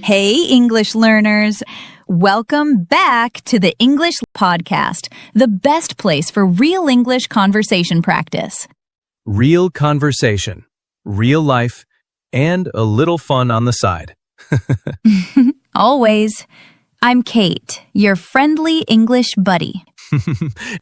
Hey, English learners. Welcome back to the English Podcast, the best place for real English conversation practice. Real conversation, real life, and a little fun on the side. Always. I'm Kate, your friendly English buddy.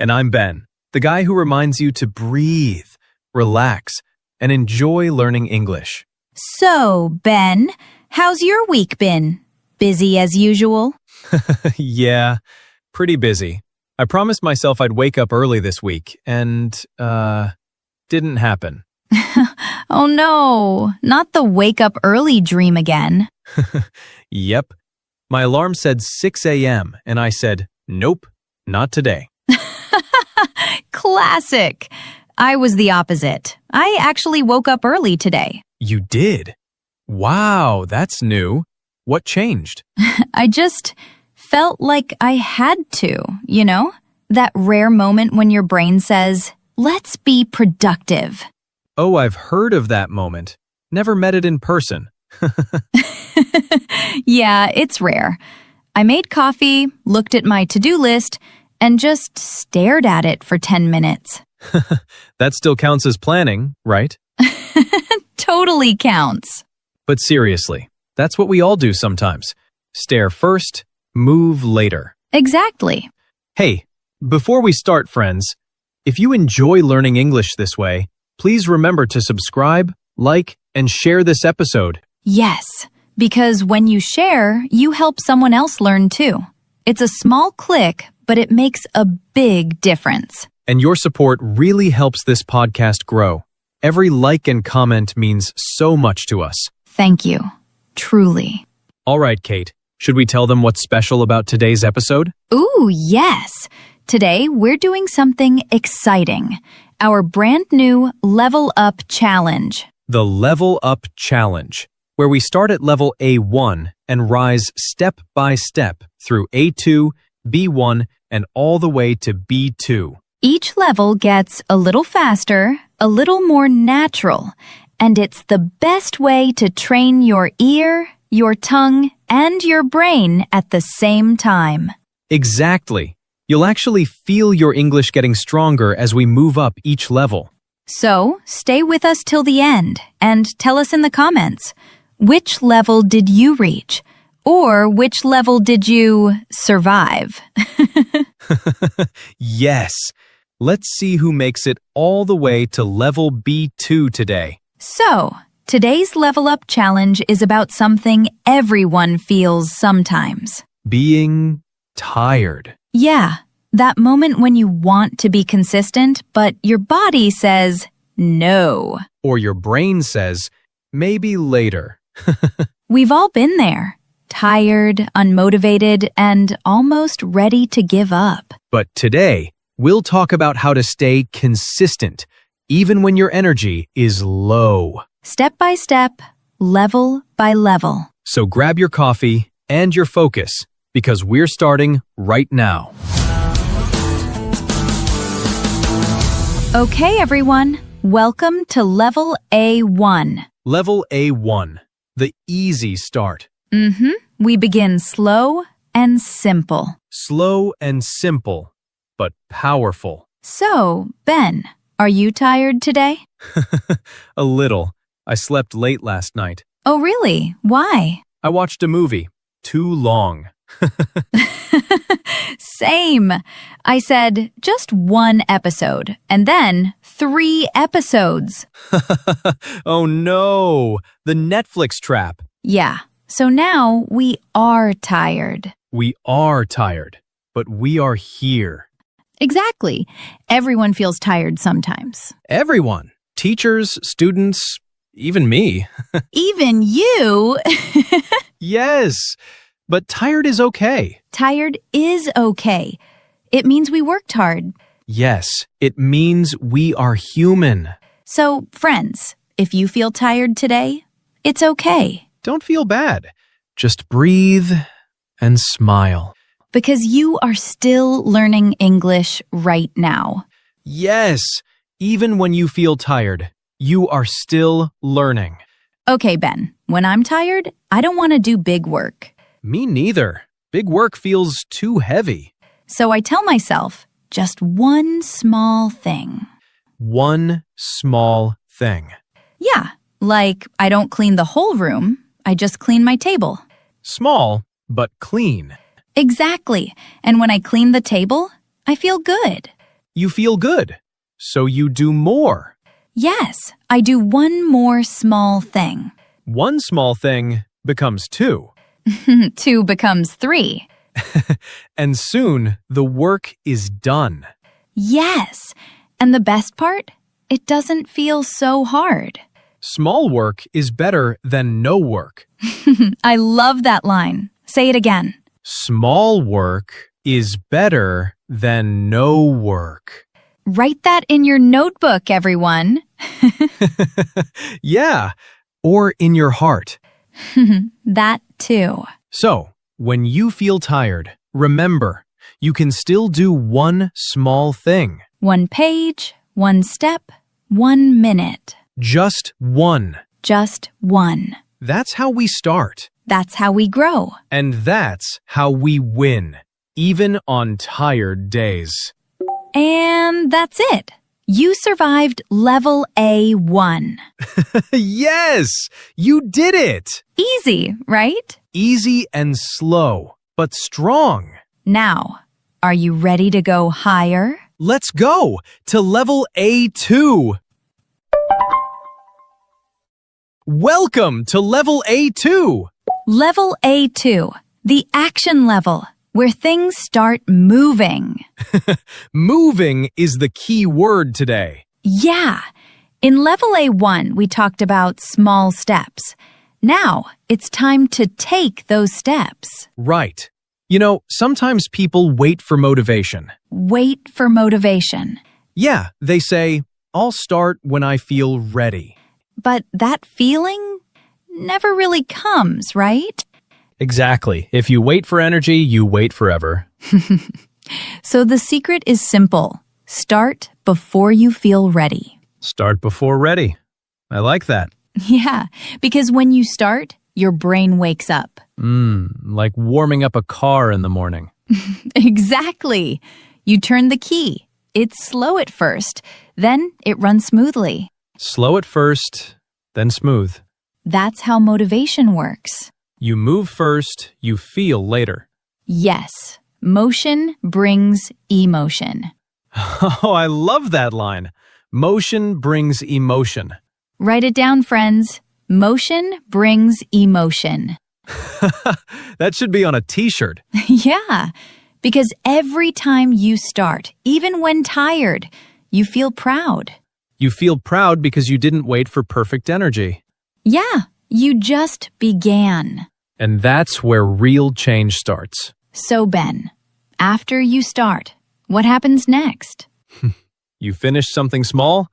And I'm Ben, the guy who reminds you to breathe, relax, and enjoy learning English. So, Ben, how's your week been? Busy as usual? Yeah, pretty busy. I promised myself I'd wake up early this week, and, didn't happen. Oh no, not the wake up early dream again. Yep. My alarm said 6 a.m., and I said, nope, not today. Classic. I was the opposite. I actually woke up early today. You did? Wow, that's new. What changed? I just felt like I had to, you know? That rare moment when your brain says, let's be productive. Oh, I've heard of that moment. Never met it in person. Yeah, it's rare. I made coffee, looked at my to-do list, and just stared at it for 10 minutes. That still counts as planning, right? Totally counts. But seriously, that's what we all do sometimes. Stare first, move later. Exactly. Hey, before we start, friends, if you enjoy learning English this way, please remember to subscribe, like, and share this episode. Yes, because when you share, you help someone else learn too. It's a small click, but it makes a big difference. And your support really helps this podcast grow. Every like and comment means so much to us. Thank you. Truly. All right, Kate, should we tell them what's special about today's episode? Ooh, yes. Today, we're doing something exciting. Our brand new Level Up Challenge. The Level Up Challenge, where we start at level A1 and rise step by step through A2, B1, and all the way to B2. Each level gets a little faster, a little more natural, and it's the best way to train your ear, your tongue, and your brain at the same time. Exactly. You'll actually feel your English getting stronger as we move up each level. So, stay with us till the end and tell us in the comments, which level did you reach? Or which level did you survive? Yes. Let's see who makes it all the way to level B2 today. So, today's Level Up Challenge is about something everyone feels sometimes. Being tired. Yeah, that moment when you want to be consistent, but your body says no. Or your brain says, maybe later. We've all been there. Tired, unmotivated, and almost ready to give up. But today, we'll talk about how to stay consistent, even when your energy is low. Step by step, level by level. So grab your coffee and your focus, because we're starting right now. Okay, everyone. Welcome to Level A1. Level A1, the easy start. We begin slow and simple. Slow and simple, but powerful. So, Ben, are you tired today? A little. I slept late last night. Oh, really? Why? I watched a movie. Too long. Same. I said just one episode, and then 3 episodes. Oh no, the Netflix trap. Yeah, so now we are tired. We are tired, but we are here. Exactly. Everyone feels tired sometimes. Everyone. Teachers, students, even me. Even you? Yes, but tired is okay. Tired is okay. It means we worked hard. Yes, it means we are human. So, friends, if you feel tired today, it's okay. Don't feel bad. Just breathe and smile. Because you are still learning English right now. Yes, even when you feel tired, you are still learning. Okay, Ben, When I'm tired, I don't want to do big work. Me neither. Big work feels too heavy. So I tell myself, just one small thing. One small thing. Yeah, like I don't clean the whole room, I just clean my table. Small, but clean. Exactly. And when I clean the table, I feel good. You feel good, so you do more. Yes, I do one more small thing. One small thing becomes two. 2 becomes 3. And soon the work is done. Yes. And the best part? It doesn't feel so hard. Small work is better than no work. I love that line. Say it again. Small work is better than no work. Write that in your notebook, everyone. Yeah, or in your heart. That too. So, when you feel tired, remember, you can still do one small thing. 1 page, 1 step, 1 minute. Just one. Just one. That's how we start. That's how we grow. And that's how we win, even on tired days. And that's it. You survived level A1. Yes, you did it. Easy, right? Easy and slow, but strong. Now, are you ready to go higher? Let's go to level A2. Welcome to level A2. Level A2, the action level, where things start moving. Moving is the key word today. Yeah. In level A1, we talked about small steps. Now, it's time to take those steps. Right. You know, sometimes people wait for motivation. Wait for motivation. Yeah, they say, I'll start when I feel ready. But that feeling never really comes, right? Exactly. If you wait for energy, you wait forever. So the secret is simple. Start before you feel ready. Start before ready. I like that. Yeah, because when you start, your brain wakes up. Like warming up a car in the morning. Exactly. You turn the key. It's slow at first, then it runs smoothly. Slow at first, then smooth. That's how motivation works. You move first, you feel later. Yes, motion brings emotion. Oh, I love that line. Motion brings emotion. Write it down, friends. Motion brings emotion. That should be on a t-shirt. Yeah, because every time you start, even when tired, you feel proud. You feel proud because you didn't wait for perfect energy. Yeah, you just began. And that's where real change starts. So, Ben, after you start, what happens next? You finish something small,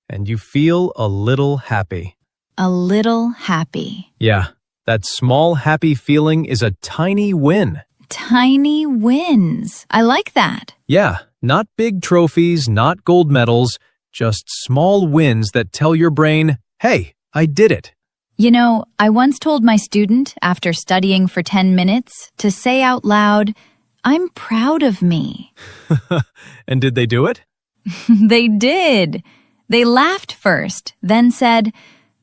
and you feel a little happy. A little happy. Yeah, that small happy feeling is a tiny win. Tiny wins. I like that. Yeah, not big trophies, not gold medals, just small wins that tell your brain, hey, I did it. You know, I once told my student after studying for 10 minutes to say out loud, I'm proud of me. And did they do it? They did. They laughed first, then said,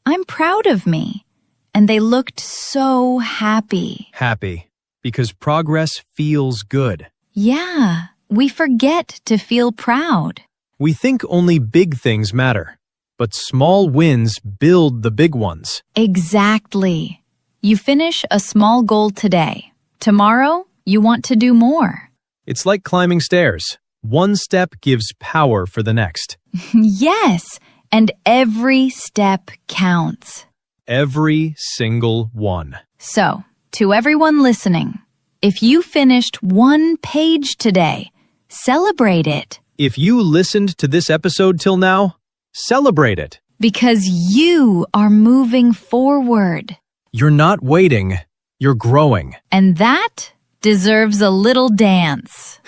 I'm proud of me. And they looked so happy. Happy, because progress feels good. Yeah, we forget to feel proud. We think only big things matter, but small wins build the big ones. Exactly. You finish a small goal today. Tomorrow, you want to do more. It's like climbing stairs. One step gives power for the next. Yes, and every step counts. Every single one. So, to everyone listening, if you finished 1 page today, celebrate it. If you listened to this episode till now, celebrate it. Because you are moving forward. You're not waiting, you're growing. And that deserves a little dance.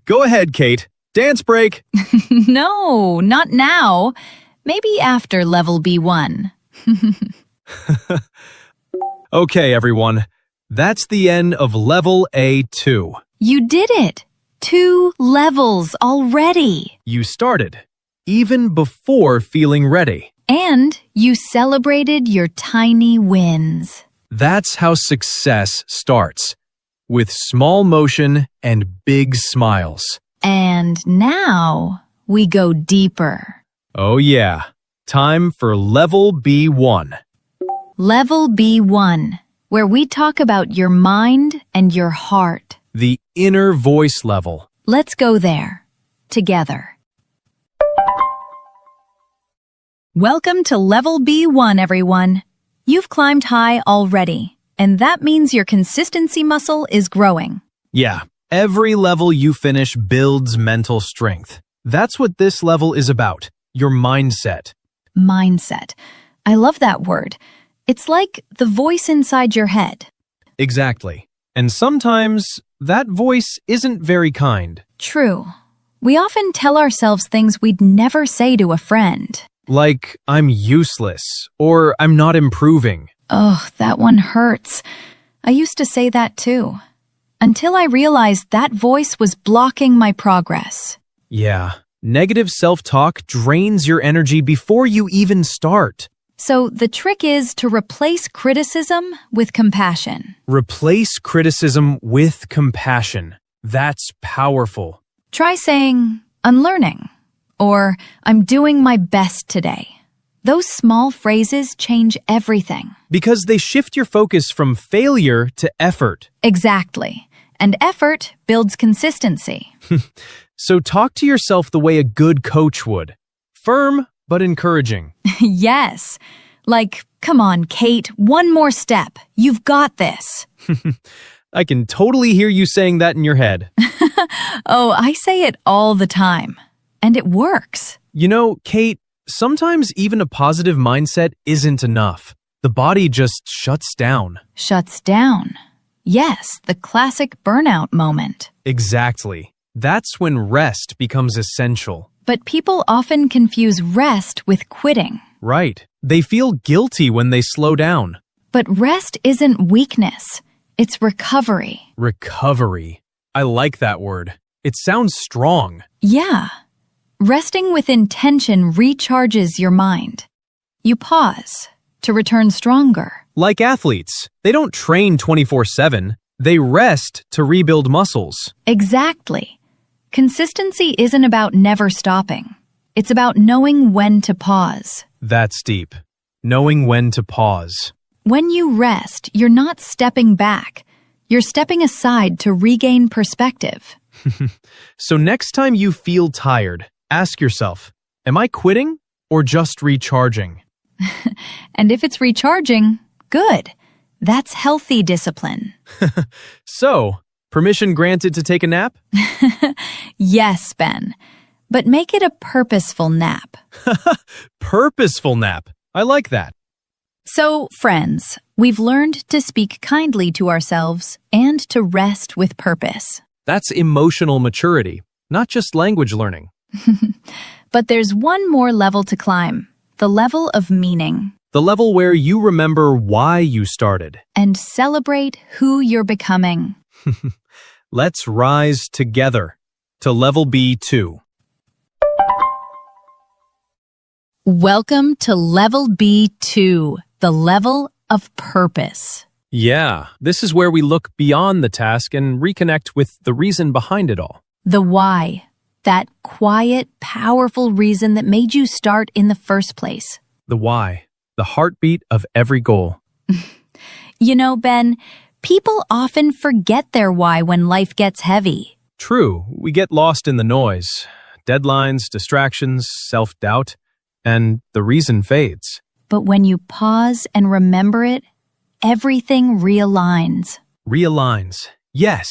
Go ahead, Kate. Dance break. No, not now. Maybe after level B1. Okay, everyone. That's the end of level A2. You did it! 2 levels already! You started, even before feeling ready. And you celebrated your tiny wins. That's how success starts, with small motion and big smiles. And now we go deeper. Oh yeah, time for level B1. Level B1, where we talk about your mind and your heart. The inner voice level. Let's go there, together. Welcome to Level B1, everyone. You've climbed high already, and that means your consistency muscle is growing. Yeah, every level you finish builds mental strength. That's what this level is about, your mindset. Mindset. I love that word. It's like the voice inside your head. Exactly. And sometimes that voice isn't very kind. True. We often tell ourselves things we'd never say to a friend. Like, I'm useless, or I'm not improving. Oh, that one hurts. I used to say that too. Until I realized that voice was blocking my progress. Yeah, negative self-talk drains your energy before you even start. So the trick is to replace criticism with compassion. Replace criticism with compassion. That's powerful. Try saying, I'm learning, or I'm doing my best today. Those small phrases change everything. Because they shift your focus from failure to effort. Exactly. And effort builds consistency. So talk to yourself the way a good coach would. Firm, but encouraging. Yes. Like, come on, Kate, one more step. You've got this. I can totally hear you saying that in your head. Oh, I say it all the time. And it works. You know, Kate, sometimes even a positive mindset isn't enough. The body just shuts down. Shuts down. Yes, the classic burnout moment. Exactly. That's when rest becomes essential. But people often confuse rest with quitting. Right. They feel guilty when they slow down. But rest isn't weakness. It's recovery. Recovery. I like that word. It sounds strong. Yeah. Resting with intention recharges your mind. You pause to return stronger. Like athletes, they don't train 24/7. They rest to rebuild muscles. Exactly. Consistency isn't about never stopping. It's about knowing when to pause. That's deep. Knowing when to pause. When you rest, you're not stepping back. You're stepping aside to regain perspective. So next time you feel tired, ask yourself, am I quitting or just recharging? And if it's recharging, good. That's healthy discipline. So, permission granted to take a nap? Yes, Ben. But make it a purposeful nap. Purposeful nap. I like that. So, friends, we've learned to speak kindly to ourselves and to rest with purpose. That's emotional maturity, not just language learning. But there's one more level to climb, the level of meaning. The level where you remember why you started. And celebrate who you're becoming. Let's rise together to level B2. Welcome to level B2, the level of purpose. Yeah, this is where we look beyond the task and reconnect with the reason behind it all. The why, that quiet, powerful reason that made you start in the first place. The why, the heartbeat of every goal. You know, Ben, people often forget their why when life gets heavy. True, we get lost in the noise. Deadlines, distractions, self-doubt, and the reason fades. But when you pause and remember it, everything realigns. Realigns. Yes,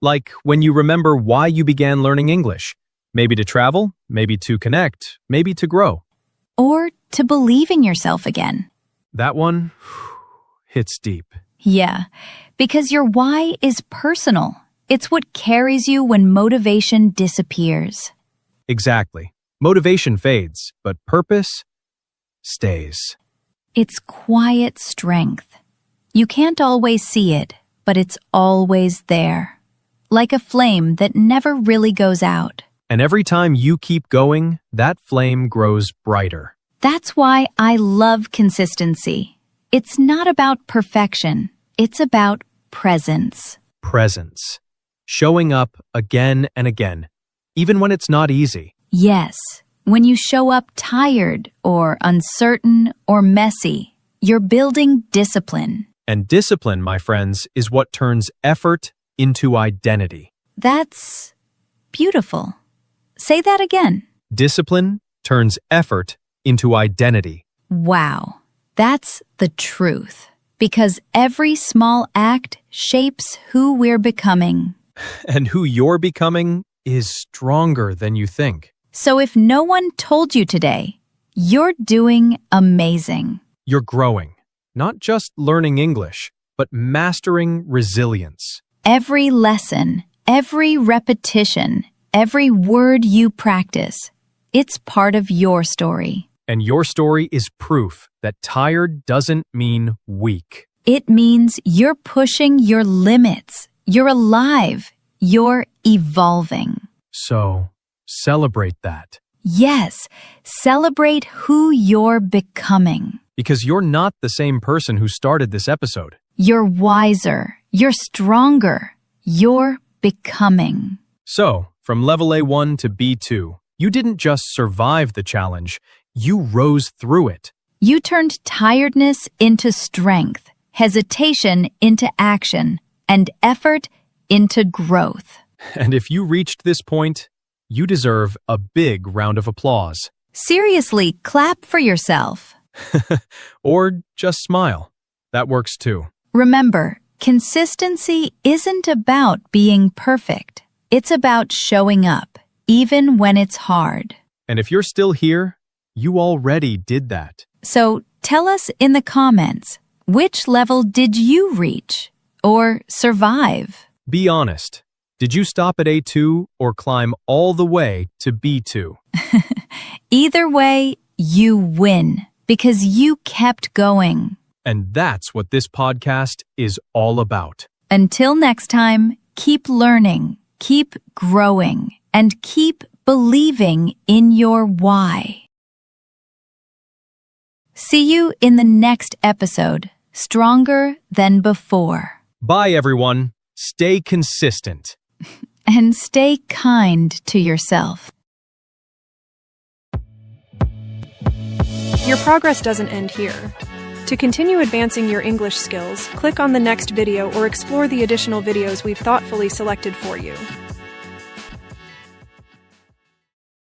like when you remember why you began learning English. Maybe to travel, maybe to connect, maybe to grow. Or to believe in yourself again. That one hits deep. Yeah, because your why is personal. It's what carries you when motivation disappears. Exactly. Motivation fades, but purpose stays. It's quiet strength. You can't always see it, but it's always there. Like a flame that never really goes out. And every time you keep going, that flame grows brighter. That's why I love consistency. It's not about perfection. It's about presence. Presence. Showing up again and again, even when it's not easy. Yes, when you show up tired or uncertain or messy, you're building discipline. And discipline, my friends, is what turns effort into identity. That's beautiful. Say that again. Discipline turns effort into identity. Wow, that's the truth. Because every small act shapes who we're becoming. And who you're becoming is stronger than you think. So if no one told you today, you're doing amazing. You're growing, not just learning English, but mastering resilience. Every lesson, every repetition, every word you practice, it's part of your story. And your story is proof that tired doesn't mean weak. It means you're pushing your limits. You're alive. You're evolving. So, celebrate that. Yes, celebrate who you're becoming. Because you're not the same person who started this episode. You're wiser. You're stronger. You're becoming. So, from level A1 to B2, you didn't just survive the challenge, you rose through it. You turned tiredness into strength, hesitation into action, and effort into growth. And if you reached this point, you deserve a big round of applause. Seriously, clap for yourself. Or just smile. That works too. Remember, consistency isn't about being perfect. It's about showing up, even when it's hard. And if you're still here, you already did that. So tell us in the comments, which level did you reach or survive? Be honest. Did you stop at A2 or climb all the way to B2? Either way, you win because you kept going. And that's what this podcast is all about. Until next time, keep learning, keep growing, and keep believing in your why. See you in the next episode, Stronger Than Before. Bye, everyone. Stay consistent. And stay kind to yourself. Your progress doesn't end here. To continue advancing your English skills, click on the next video or explore the additional videos we've thoughtfully selected for you.